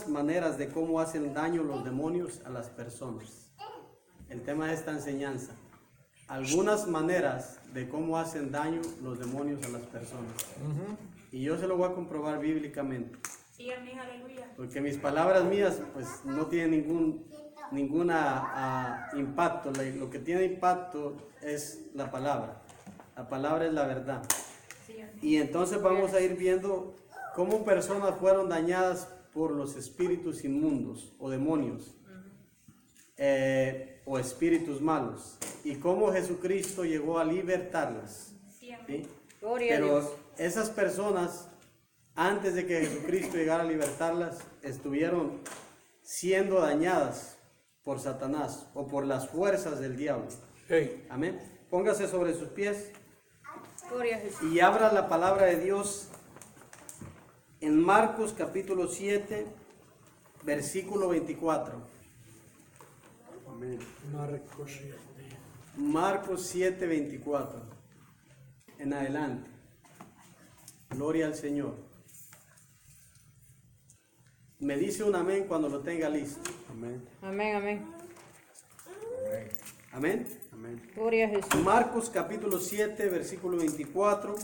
maneras de cómo hacen daño los demonios a las personas. El tema de esta enseñanza. Algunas maneras de cómo hacen daño los demonios a las personas. Y yo se lo voy a comprobar bíblicamente. Sí, amén, aleluya. Porque mis palabras mías pues no tienen ninguna impacto. Lo que tiene impacto es la palabra. La palabra es la verdad. Sí, amén. Y entonces vamos a ir viendo cómo personas fueron dañadas por los espíritus inmundos o demonios o espíritus malos, y cómo Jesucristo llegó a libertarlas. Sí, amén. ¿Sí? Gloria a Pero Dios. esas personas, antes de que Jesucristo llegara a libertarlas, estuvieron siendo dañadas por Satanás o por las fuerzas del diablo. Hey. Amén. Póngase sobre sus pies Gloria a Jesús. y abra la palabra de Dios en Marcos capítulo 7, versículo 24. Amén. Marcos 7. Marcos 7, 24. En adelante. Gloria al Señor. Me dice un amén cuando lo tenga listo. Amén. Amén, amén. Amén. Amén. Gloria a Jesús. Marcos capítulo 7, versículo 24.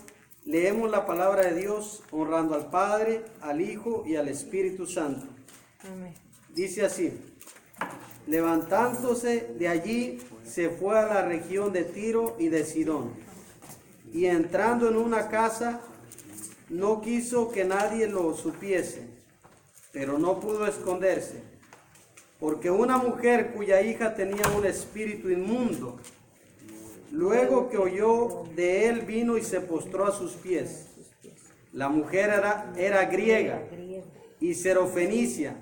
Leemos la palabra de Dios honrando al Padre, al Hijo y al Espíritu Santo. Amén. Dice así: levantándose de allí, se fue a la región de Tiro y de Sidón. Y entrando en una casa, no quiso que nadie lo supiese, pero no pudo esconderse, porque una mujer cuya hija tenía un espíritu inmundo, luego que oyó de él, vino y se postró a sus pies. La mujer era griega y sirofenicia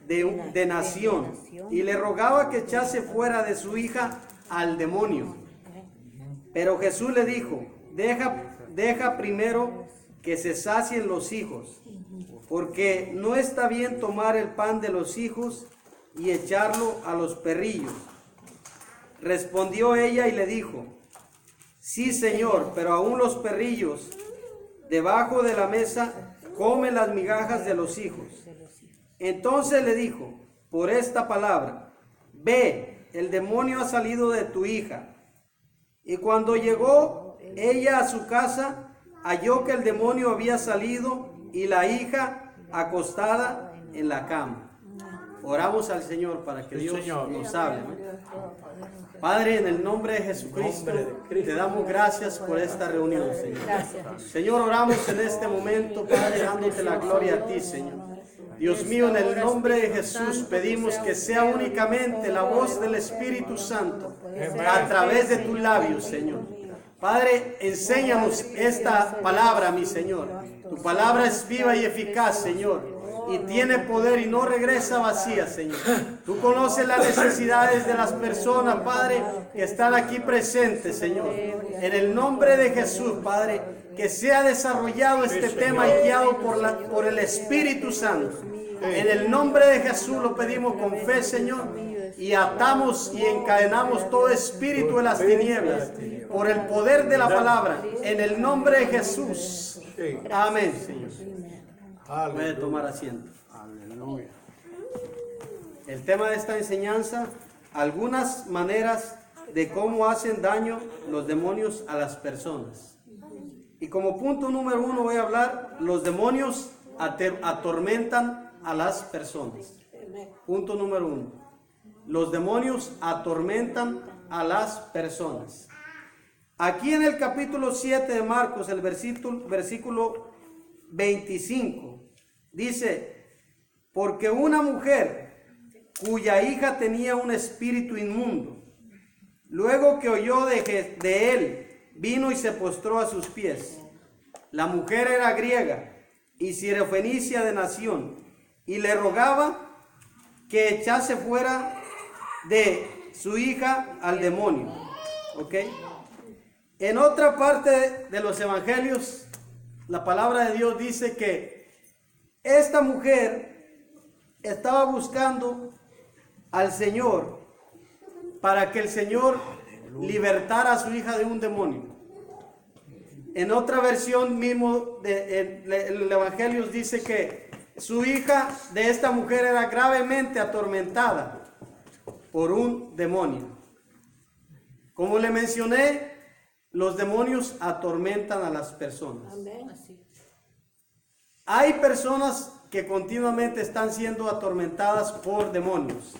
de nación, y le rogaba que echase fuera de su hija al demonio. Pero Jesús le dijo: deja primero que se sacien los hijos, porque no está bien tomar el pan de los hijos y echarlo a los perrillos. Respondió ella y le dijo: sí, Señor, pero aún los perrillos debajo de la mesa comen las migajas de los hijos. Entonces le dijo: por esta palabra, ve, el demonio ha salido de tu hija. Y cuando llegó ella a su casa, halló que el demonio había salido y la hija acostada en la cama. Oramos al Señor para que Sí, Dios Señor. nos hable. Padre, en el nombre de Jesucristo, te damos gracias por esta reunión, Señor. Gracias. Señor, oramos en este momento, Padre, dándote la gloria a ti, Señor. Dios mío, en el nombre de Jesús pedimos que sea únicamente la voz del Espíritu Santo a través de tus labios, Señor. Padre, enséñanos esta palabra, mi Señor. Tu palabra es viva y eficaz, Señor, y tiene poder y no regresa vacía, Señor. Tú conoces las necesidades de las personas, Padre, que están aquí presentes, Señor. En el nombre de Jesús, Padre, que sea desarrollado este tema y guiado por el Espíritu Santo. En el nombre de Jesús lo pedimos con fe, Señor, y atamos y encadenamos todo espíritu de las tinieblas por el poder de la palabra. En el nombre de Jesús. Amén, Señor. Puede tomar asiento. Aleluya. El tema de esta enseñanza: algunas maneras de cómo hacen daño los demonios a las personas. Y como punto número 1 voy a hablar: los demonios atormentan a las personas. Punto número 1. Los demonios atormentan a las personas. Aquí en el capítulo 7 de Marcos, el versículo 25, dice: porque una mujer cuya hija tenía un espíritu inmundo, luego que oyó de él, vino y se postró a sus pies. La mujer era griega y sirofenicia de nación, y le rogaba que echase fuera de su hija al demonio. ¿Ok? En otra parte de los evangelios, la palabra de Dios dice que esta mujer estaba buscando al Señor para que el Señor libertara a su hija de un demonio. En otra versión mismo el Evangelio dice que su hija de esta mujer era gravemente atormentada por un demonio. Como le mencioné, los demonios atormentan a las personas. Así. Hay personas que continuamente están siendo atormentadas por demonios.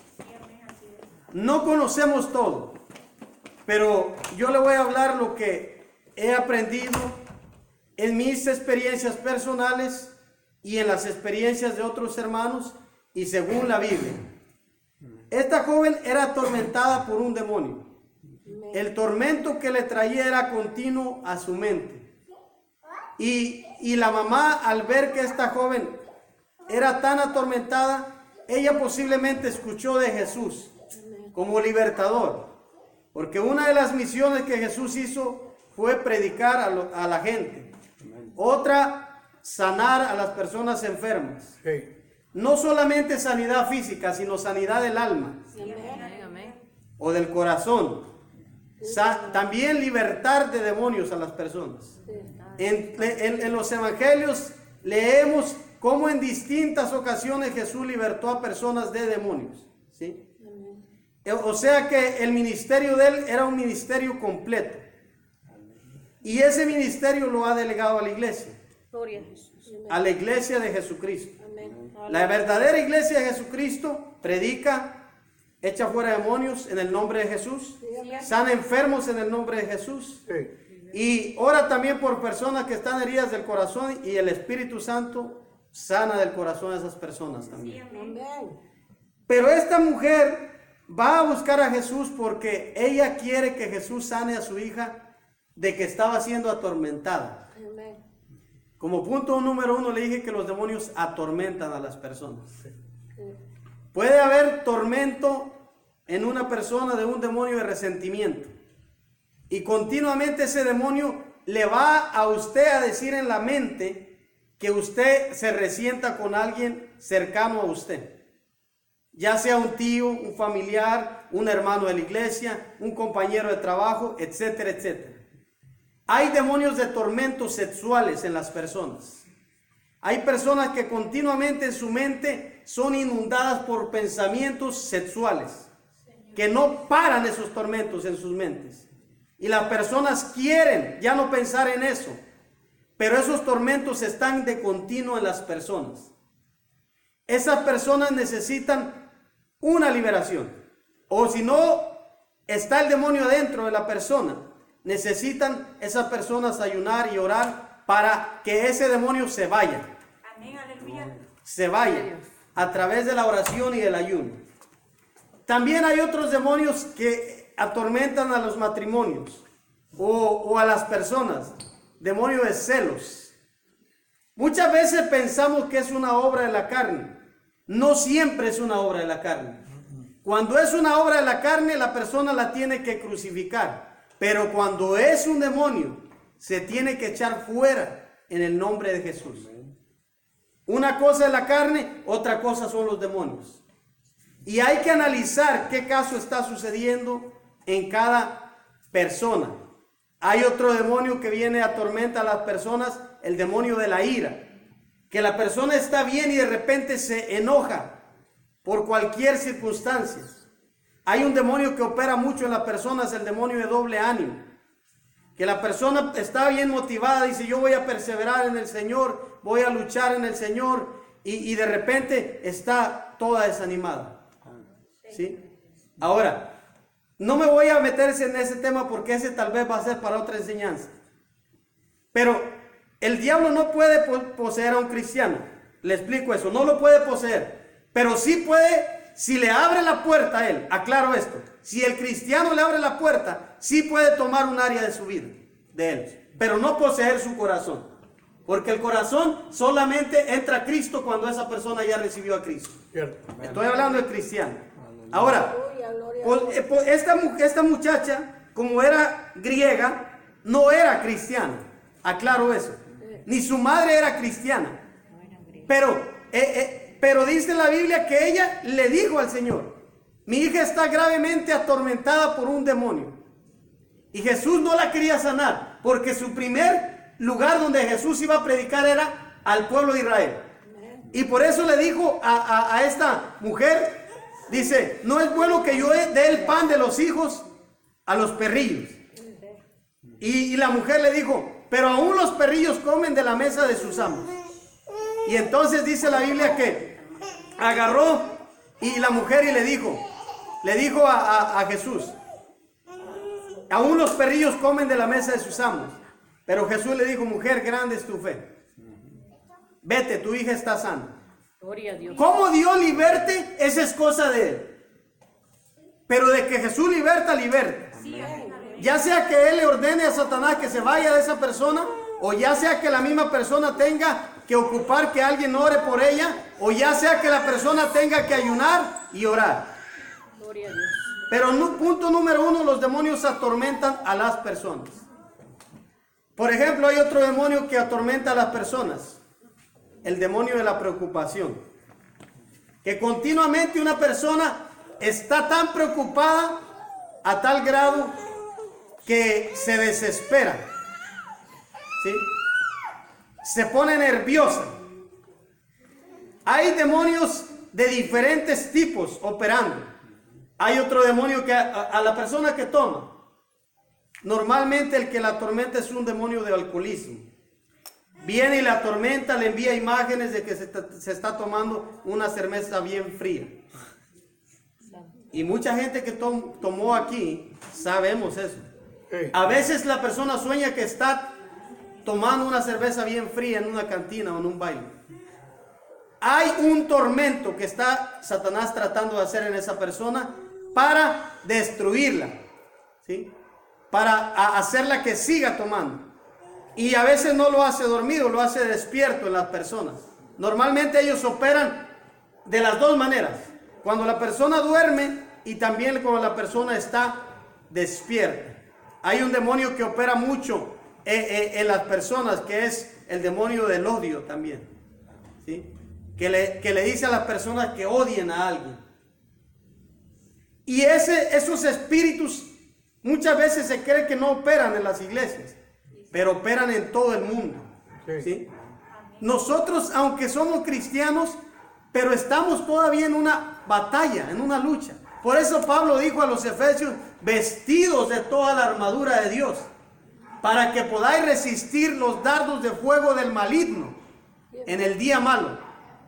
No conocemos todo, pero yo le voy a hablar lo que he aprendido en mis experiencias personales y en las experiencias de otros hermanos y según la Biblia. Esta joven era atormentada por un demonio. El tormento que le traía era continuo a su mente. Y la mamá, al ver que esta joven era tan atormentada, ella posiblemente escuchó de Jesús como libertador. Porque una de las misiones que Jesús hizo fue predicar a la gente. Otra, sanar a las personas enfermas. Sí. No solamente sanidad física, sino sanidad del alma Amén. o del corazón. También libertar de demonios a las personas. En los evangelios leemos cómo en distintas ocasiones Jesús libertó a personas de demonios. ¿Sí? O sea que el ministerio de él era un ministerio completo. Y ese ministerio lo ha delegado a la iglesia. Gloria a Jesús. A la iglesia de Jesucristo. Amén. La verdadera iglesia de Jesucristo predica, echa fuera demonios en el nombre de Jesús, sana enfermos en el nombre de Jesús Sí. y ora también por personas que están heridas del corazón y el Espíritu Santo sana del corazón a esas personas también. Pero esta mujer va a buscar a Jesús porque ella quiere que Jesús sane a su hija de que estaba siendo atormentada. Como punto número 1 le dije que los demonios atormentan a las personas. Puede haber tormento en una persona de un demonio de resentimiento. Y continuamente ese demonio le va a usted a decir en la mente que usted se resienta con alguien cercano a usted. Ya sea un tío, un familiar, un hermano de la iglesia, un compañero de trabajo, etcétera, etcétera. Hay demonios de tormentos sexuales en las personas. Hay personas que continuamente en su mente son inundadas por pensamientos sexuales, que no paran esos tormentos en sus mentes. Y las personas quieren ya no pensar en eso, pero esos tormentos están de continuo en las personas. Esas personas necesitan una liberación. O si no está el demonio dentro de la persona, necesitan esas personas ayunar y orar para que ese demonio se vaya. Amén, aleluya. Se vaya a través de la oración y del ayuno. También hay otros demonios que atormentan a los matrimonios o a las personas. Demonio de celos. Muchas veces pensamos que es una obra de la carne. No siempre es una obra de la carne. Cuando es una obra de la carne, la persona la tiene que crucificar. Pero cuando es un demonio, se tiene que echar fuera en el nombre de Jesús. Una cosa es la carne, otra cosa son los demonios. Y hay que analizar qué caso está sucediendo en cada persona. Hay otro demonio que viene a atormentar a las personas, el demonio de la ira. Que la persona está bien y de repente se enoja por cualquier circunstancia. Hay un demonio que opera mucho en las personas, el demonio de doble ánimo. Que la persona está bien motivada, dice yo voy a perseverar en el Señor, voy a luchar en el Señor y de repente está toda desanimada. ¿Sí? Ahora, no me voy a meter en ese tema porque ese tal vez va a ser para otra enseñanza. Pero el diablo no puede poseer a un cristiano. Le explico eso, no lo puede poseer. Pero sí puede, si le abre la puerta a él, aclaro esto. Si el cristiano le abre la puerta, sí puede tomar un área de su vida, de él. Pero no poseer su corazón. Porque el corazón solamente entra a Cristo cuando esa persona ya recibió a Cristo. Cierto. Estoy hablando de cristiano. Ahora, esta muchacha, como era griega, no era cristiana. Aclaro eso. Ni su madre era cristiana. Pero dice la Biblia que ella le dijo al Señor, mi hija está gravemente atormentada por un demonio. Y Jesús no la quería sanar, porque su primer lugar donde Jesús iba a predicar era al pueblo de Israel. Y por eso le dijo a esta mujer, dice, no es bueno que yo dé el pan de los hijos a los perrillos. Y la mujer le dijo, pero aún los perrillos comen de la mesa de sus amos. Y entonces dice la Biblia que agarró y la mujer y le dijo a Jesús, aún los perrillos comen de la mesa de sus amos. Pero Jesús le dijo, mujer, grande es tu fe. Vete, tu hija está sana. Gloria a Dios. ¿Cómo Dios liberte? Esa es cosa de Él. Pero de que Jesús liberta, liberta. Ya sea que Él le ordene a Satanás que se vaya de esa persona, o ya sea que la misma persona tenga que ocupar que alguien ore por ella, o ya sea que la persona tenga que ayunar y orar. Gloria a Dios. Pero punto número 1, los demonios atormentan a las personas. Por ejemplo, hay otro demonio que atormenta a las personas. El demonio de la preocupación. Que continuamente una persona está tan preocupada a tal grado que se desespera. ¿Sí? Se pone nerviosa. Hay demonios de diferentes tipos operando. Hay otro demonio que a la persona que toma, normalmente el que la atormenta es un demonio de alcoholismo. Viene y la atormenta, le envía imágenes de que se está tomando una cerveza bien fría. Y mucha gente que tomó aquí, sabemos eso. A veces la persona sueña que está tomando una cerveza bien fría en una cantina o en un baile. Hay un tormento que está Satanás tratando de hacer en esa persona para destruirla, ¿sí? Para hacerla que siga tomando. Y a veces no lo hace dormido, lo hace despierto en las personas. Normalmente ellos operan de las dos maneras. Cuando la persona duerme y también cuando la persona está despierta. Hay un demonio que opera mucho en las personas, que es el demonio del odio también, ¿sí? Que le dice a las personas que odien a alguien. Y esos espíritus muchas veces se cree que no operan en las iglesias, pero operan en todo el mundo, ¿sí? Nosotros, aunque somos cristianos, pero estamos todavía en una batalla, en una lucha. Por eso Pablo dijo a los efesios, vestidos de toda la armadura de Dios, para que podáis resistir los dardos de fuego del maligno en el día malo.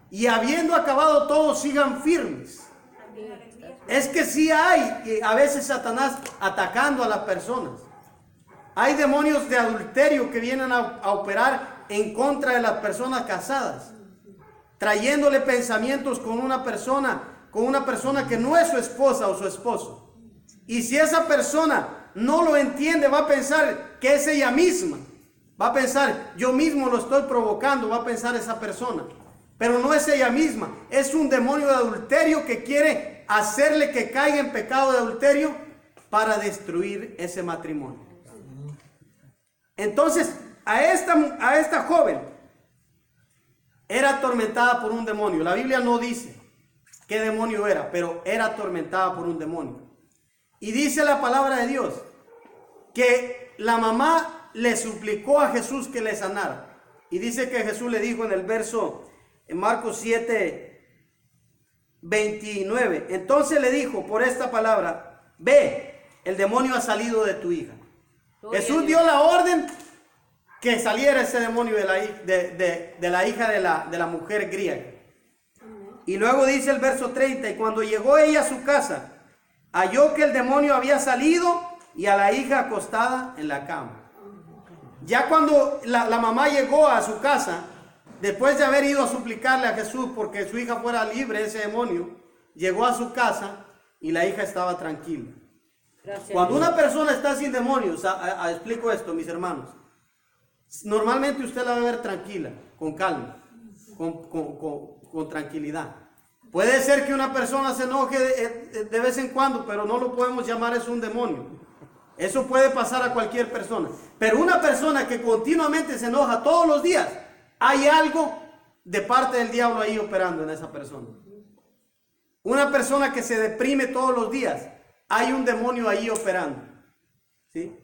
Y habiendo acabado todo, sigan firmes. Es que sí hay a veces Satanás atacando a las personas. Hay demonios de adulterio que vienen a operar en contra de las personas casadas, trayéndole pensamientos con una persona que no es su esposa o su esposo. Y si esa persona no lo entiende, va a pensar que es ella misma. Va a pensar, yo mismo lo estoy provocando, va a pensar esa persona. Pero no es ella misma, es un demonio de adulterio que quiere hacerle que caiga en pecado de adulterio para destruir ese matrimonio. Entonces, a esta joven era atormentada por un demonio. La Biblia no dice qué demonio era, pero era atormentada por un demonio. Y dice la palabra de Dios que la mamá le suplicó a Jesús que le sanara. Y dice que Jesús le dijo en el verso, en Marcos 7, 29. Entonces le dijo por esta palabra, ve, el demonio ha salido de tu hija. Jesús dio la orden que saliera ese demonio de la hija de la mujer griega. Y luego dice el verso 30, y cuando llegó ella a su casa, halló que el demonio había salido y a la hija acostada en la cama. Ya cuando la mamá llegó a su casa, después de haber ido a suplicarle a Jesús porque su hija fuera libre de ese demonio, llegó a su casa y la hija estaba tranquila. Cuando una persona está sin demonios, explico esto, mis hermanos, normalmente usted la va a ver tranquila, con calma, con tranquilidad. Puede ser que una persona se enoje de vez en cuando, pero no lo podemos llamar es un demonio. Eso puede pasar a cualquier persona. Pero una persona que continuamente se enoja todos los días, hay algo de parte del diablo ahí operando en esa persona. Una persona que se deprime todos los días, hay un demonio ahí operando, ¿sí?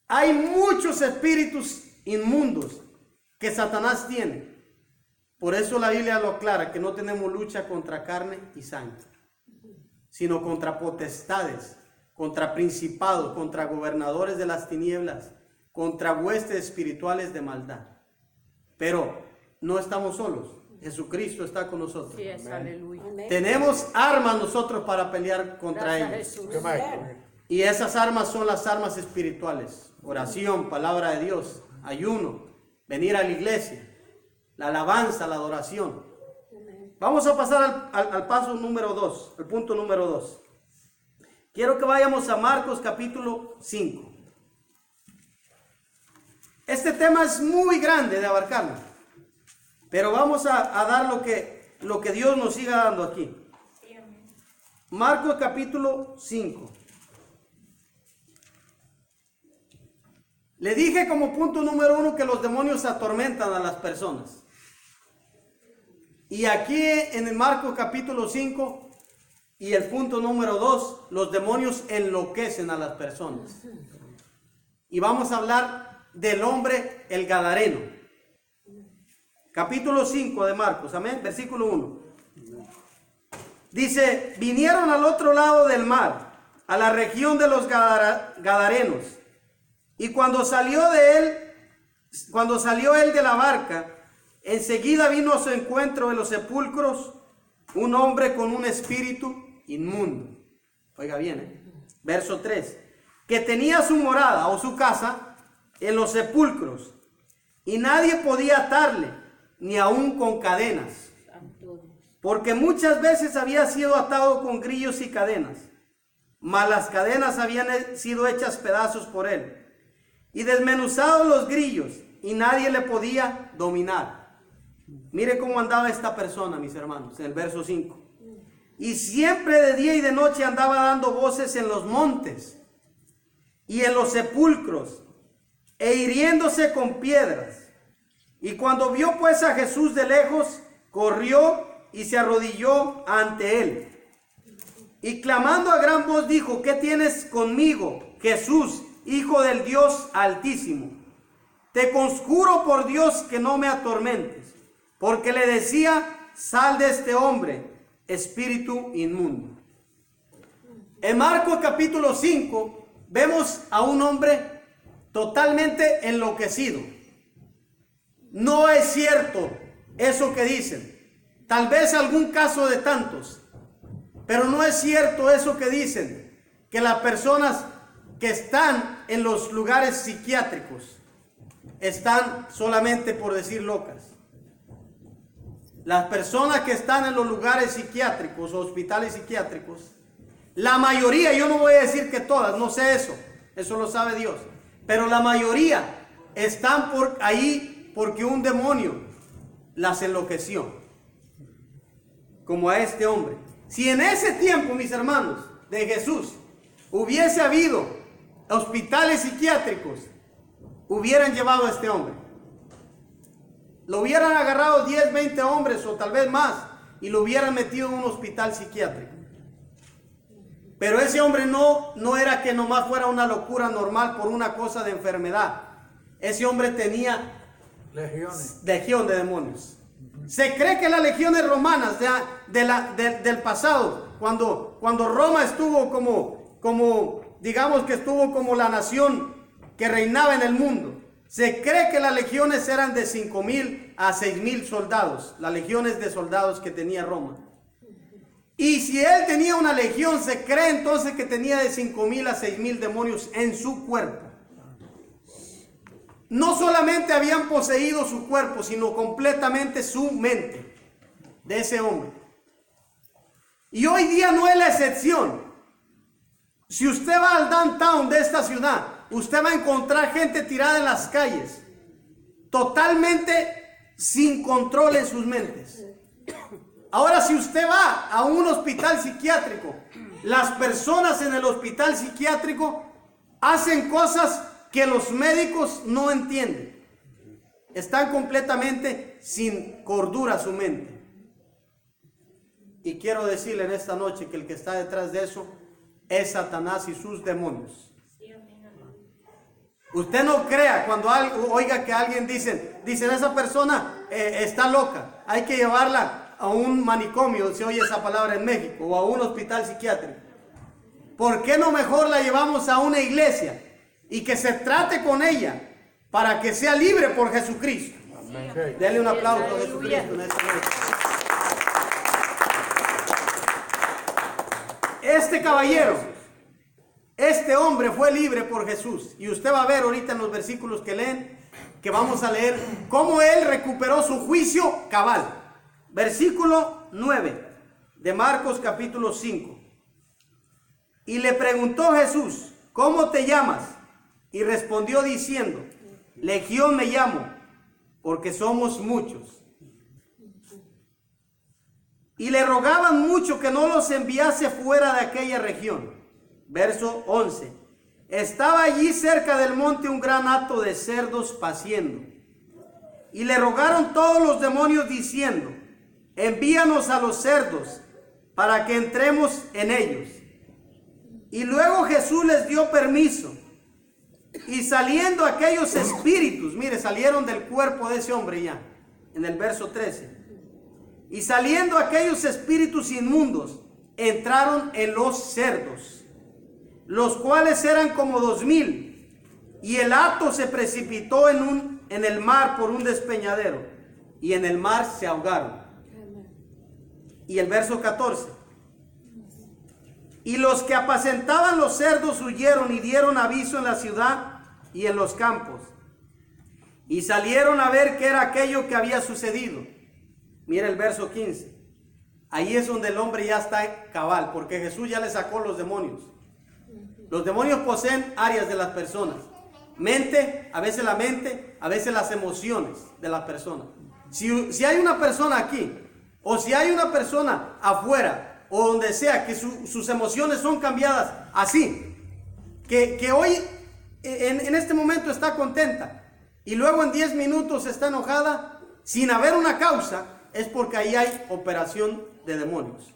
Hay muchos espíritus inmundos que Satanás tiene. Por eso la Biblia lo aclara, que no tenemos lucha contra carne y sangre, sino contra potestades, contra principados, contra gobernadores de las tinieblas, contra huestes espirituales de maldad. Pero no estamos solos. Jesucristo está con nosotros. Sí, es, aleluya. Tenemos armas nosotros para pelear contra Gracias, ellos. Jesús. Come on. Y esas armas son las armas espirituales. Oración, palabra de Dios, ayuno, venir a la iglesia, la alabanza, la adoración. Vamos a pasar al paso número 2, el punto número 2. Quiero que vayamos a Marcos capítulo 5. Este tema es muy grande de abarcarlo, pero vamos a dar lo que Dios nos siga dando aquí. Marcos capítulo 5. Le dije como punto número 1 que los demonios atormentan a las personas. Y aquí en el Marcos capítulo 5 y el punto número 2, los demonios enloquecen a las personas. Y vamos a hablar del hombre el gadareno. Capítulo 5 de Marcos, amén, versículo 1. Dice, vinieron al otro lado del mar, a la región de los gadarenos. Y cuando salió él de la barca, enseguida vino a su encuentro en los sepulcros un hombre con un espíritu inmundo. Oiga bien, verso 3. Que tenía su morada o su casa en los sepulcros, y nadie podía atarle, ni aun con cadenas, porque muchas veces había sido atado con grillos y cadenas, mas las cadenas habían sido hechas pedazos por él, y desmenuzados los grillos, y nadie le podía dominar. Mire cómo andaba esta persona, mis hermanos, en el verso 5. Y siempre de día y de noche andaba dando voces en los montes y en los sepulcros, e hiriéndose con piedras. Y cuando vio pues a Jesús de lejos, corrió y se arrodilló ante él. Y clamando a gran voz dijo, ¿qué tienes conmigo, Jesús, Hijo del Dios Altísimo? Te conjuro por Dios que no me atormentes. Porque le decía, sal de este hombre, espíritu inmundo. En Marcos capítulo 5 vemos a un hombre totalmente enloquecido. No es cierto eso que dicen. Tal vez algún caso de tantos. Pero no es cierto eso que dicen, que las personas que están en los lugares psiquiátricos están solamente por decir locas. Las personas que están en los lugares psiquiátricos o hospitales psiquiátricos, la mayoría, yo no voy a decir que todas, no sé eso lo sabe Dios, pero la mayoría están por ahí porque un demonio las enloqueció, como a este hombre. Si en ese tiempo, mis hermanos, de Jesús, hubiese habido hospitales psiquiátricos, hubieran llevado a este hombre. Lo hubieran agarrado 10, 20 hombres o tal vez más y lo hubieran metido en un hospital psiquiátrico. Pero ese hombre no era que nomás fuera una locura normal por una cosa de enfermedad. Ese hombre tenía legión de demonios. Se cree que las legiones romanas del pasado, cuando Roma estuvo como digamos que estuvo como la nación que reinaba en el mundo, se cree que las legiones eran de 5,000 a 6,000 soldados, las legiones de soldados que tenía Roma. Y si él tenía una legión, se cree entonces que tenía de 5,000 a 6,000 demonios en su cuerpo. No solamente habían poseído su cuerpo, sino completamente su mente de ese hombre. Y hoy día no es la excepción. Si usted va al downtown de esta ciudad, usted va a encontrar gente tirada en las calles, totalmente sin control en sus mentes. Ahora, si usted va a un hospital psiquiátrico, las personas en el hospital psiquiátrico hacen cosas que los médicos no entienden. Están completamente sin cordura su mente. Y quiero decirle en esta noche que el que está detrás de eso es Satanás y sus demonios. Usted no crea cuando oiga que alguien dicen esa persona está loca, hay que llevarla a un manicomio, se oye esa palabra en México, o a un hospital psiquiátrico. ¿Por qué no mejor la llevamos a una iglesia y que se trate con ella para que sea libre por Jesucristo? Amén. Dele un aplauso a Jesucristo en esta noche. Este caballero, este hombre fue libre por Jesús. Y usted va a ver ahorita en los versículos que leen, que vamos a leer, cómo él recuperó su juicio cabal. Versículo 9 de Marcos capítulo 5. Y le preguntó Jesús, ¿cómo te llamas? Y respondió diciendo, Legión me llamo, porque somos muchos. Y le rogaban mucho que no los enviase fuera de aquella región. Verso 11. Estaba allí cerca del monte un gran hato de cerdos paciendo. Y le rogaron todos los demonios diciendo, envíanos a los cerdos para que entremos en ellos. Y luego Jesús les dio permiso. Y saliendo aquellos espíritus, mire, salieron del cuerpo de ese hombre ya, en el verso 13. Y saliendo aquellos espíritus inmundos, entraron en los cerdos, los cuales eran como 2000. Y el hato se precipitó en el mar por un despeñadero, y en el mar se ahogaron. Y el verso 14. Y los que apacentaban los cerdos huyeron y dieron aviso en la ciudad y en los campos. Y salieron a ver qué era aquello que había sucedido. Mira el verso 15. Ahí es donde el hombre ya está cabal, porque Jesús ya le sacó los demonios. Los demonios poseen áreas de las personas. Mente, a veces la mente, a veces las emociones de las personas. Si hay una persona aquí, o si hay una persona afuera, o donde sea, que sus emociones son cambiadas así, que hoy en este momento está contenta y luego en 10 minutos está enojada sin haber una causa, es porque ahí hay operación de demonios.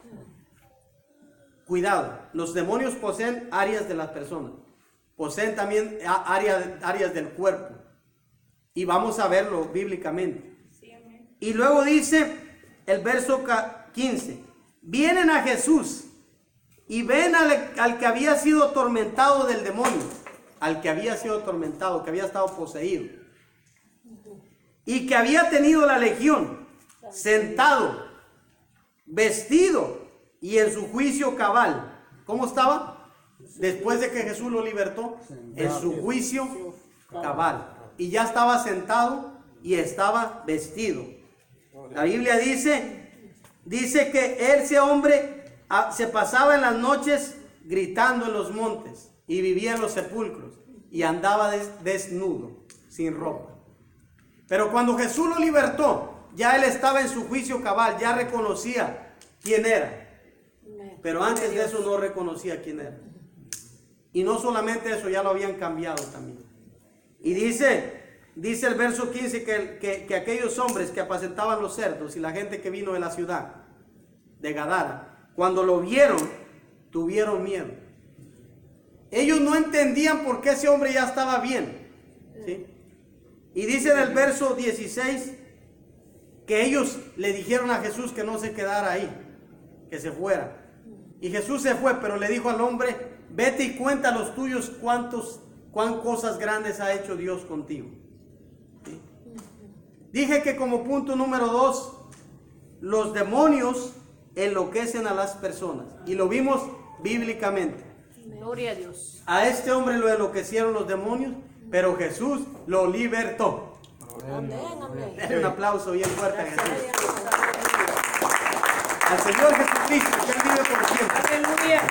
Cuidado, los demonios poseen áreas de las personas, poseen también áreas del cuerpo, y vamos a verlo bíblicamente. Y luego dice el verso 15, vienen a Jesús y ven al que había sido atormentado del demonio, al que había sido atormentado, que había estado poseído, y que había tenido la legión, sentado, vestido y en su juicio cabal. ¿Cómo estaba? Después de que Jesús lo libertó, en su juicio cabal. Y ya estaba sentado y estaba vestido. La Biblia dice que ese hombre se pasaba en las noches gritando en los montes y vivía en los sepulcros y andaba desnudo, sin ropa. Pero cuando Jesús lo libertó, ya él estaba en su juicio cabal, ya reconocía quién era. Pero antes de eso no reconocía quién era. Y no solamente eso, ya lo habían cambiado también. Y dice el verso 15 que aquellos hombres que apacentaban los cerdos y la gente que vino de la ciudad de Gadara, cuando lo vieron, tuvieron miedo. Ellos no entendían por qué ese hombre ya estaba bien, ¿sí? Y dice en el verso 16 que ellos le dijeron a Jesús que no se quedara ahí, que se fuera. Y Jesús se fue, pero le dijo al hombre, vete y cuenta a los tuyos cuán cosas grandes ha hecho Dios contigo. ¿Sí? Dije que como punto número 2, los demonios enloquecen a las personas. Y lo vimos bíblicamente. Gloria a Dios. A este hombre lo enloquecieron los demonios, pero Jesús lo libertó. Amén, amén. Denle un aplauso bien fuerte a Jesús. Al Señor Jesucristo, que Él vive por siempre. Aleluya.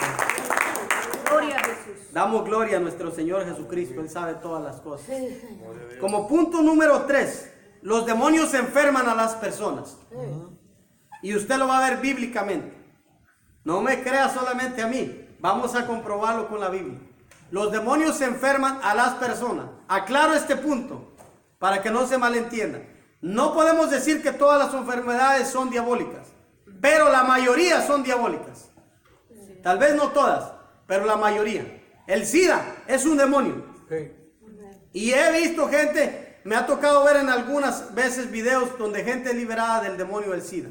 Gloria a Jesús. Damos gloria a nuestro Señor Jesucristo, Él sabe todas las cosas. Como punto número 3, los demonios enferman a las personas. Y usted lo va a ver bíblicamente. No me crea solamente a mí, vamos a comprobarlo con la Biblia. Los demonios enferman a las personas. Aclaro este punto para que no se malentienda. No podemos decir que todas las enfermedades son diabólicas, pero la mayoría son diabólicas. Tal vez no todas, pero la mayoría. El SIDA es un demonio. Y he visto gente, me ha tocado ver en algunas veces videos donde gente es liberada del demonio del SIDA.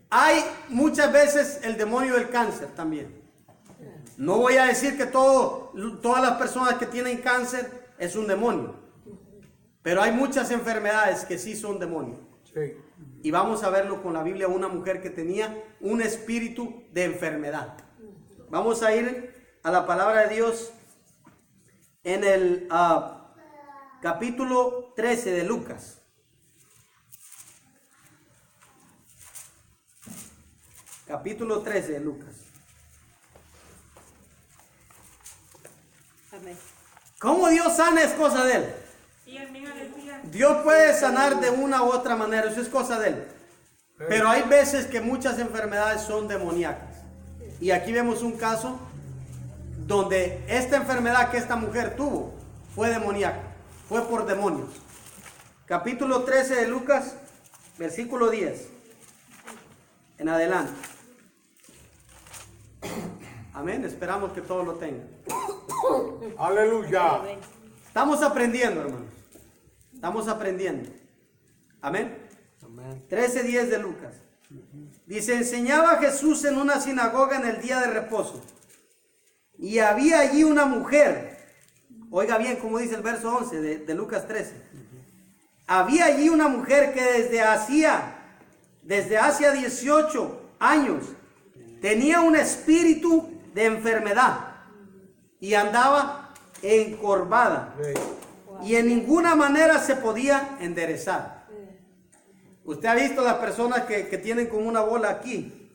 Hay muchas veces el demonio del cáncer también. No voy a decir que todas las personas que tienen cáncer es un demonio. Pero hay muchas enfermedades que sí son demonios. Sí. Y vamos a verlo con la Biblia, una mujer que tenía un espíritu de enfermedad. Vamos a ir a la palabra de Dios en el capítulo 13 de Lucas. Capítulo 13 de Lucas. Amén. ¿Cómo Dios sana es cosa de Él? Sí, amén, aleluya. Dios puede sanar de una u otra manera, eso es cosa de Él. Pero hay veces que muchas enfermedades son demoníacas. Y aquí vemos un caso donde esta enfermedad que esta mujer tuvo fue demoníaca, fue por demonios. Capítulo 13 de Lucas, versículo 10 en adelante. Amén, esperamos que todos lo tengan. Aleluya. Amén. Estamos aprendiendo, hermanos. Estamos aprendiendo. Amén. Amén. 13:10 de Lucas. Dice, enseñaba Jesús en una sinagoga en el día de reposo. Y había allí una mujer. Oiga bien como dice el verso 11 de Lucas 13. Había allí una mujer que desde hacía 18 años tenía un espíritu de enfermedad y andaba encorvada y en ninguna manera se podía enderezar. Usted ha visto las personas que tienen como una bola aquí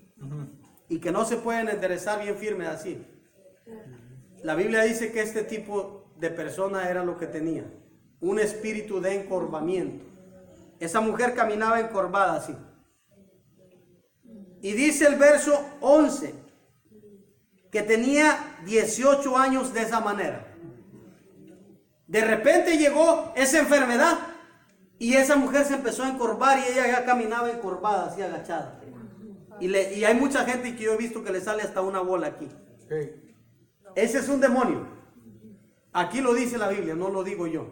y que no se pueden enderezar bien firmes así. La Biblia dice que este tipo de persona era lo que tenía, un espíritu de encorvamiento. Esa mujer caminaba encorvada así. Y dice el verso 11 que tenía 18 años de esa manera. De repente llegó esa enfermedad y esa mujer se empezó a encorvar y ella ya caminaba encorvada, así agachada. Y hay mucha gente que yo he visto que le sale hasta una bola aquí. Sí. Ese es un demonio. Aquí lo dice la Biblia, no lo digo yo.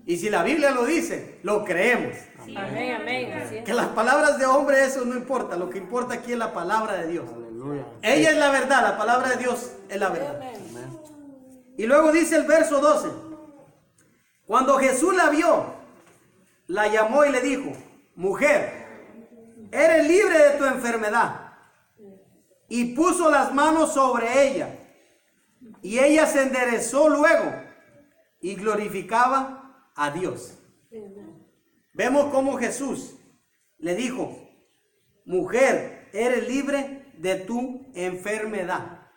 Y si la Biblia lo dice, lo creemos. Amén, amén. Así es. Que las palabras de hombre, eso no importa. Lo que importa aquí es la palabra de Dios. Aleluya. Ella es la verdad, la palabra de Dios es la verdad. Y luego dice el verso 12. Cuando Jesús la vio, la llamó y le dijo, mujer, eres libre de tu enfermedad. Y puso las manos sobre ella. Y ella se enderezó luego y glorificaba a Dios. Vemos cómo Jesús le dijo, mujer, eres libre de tu enfermedad.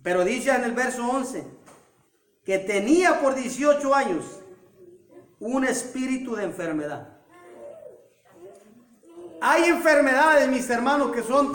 Pero dice en el verso 11 que tenía por 18 años un espíritu de enfermedad. Hay enfermedades, mis hermanos, que son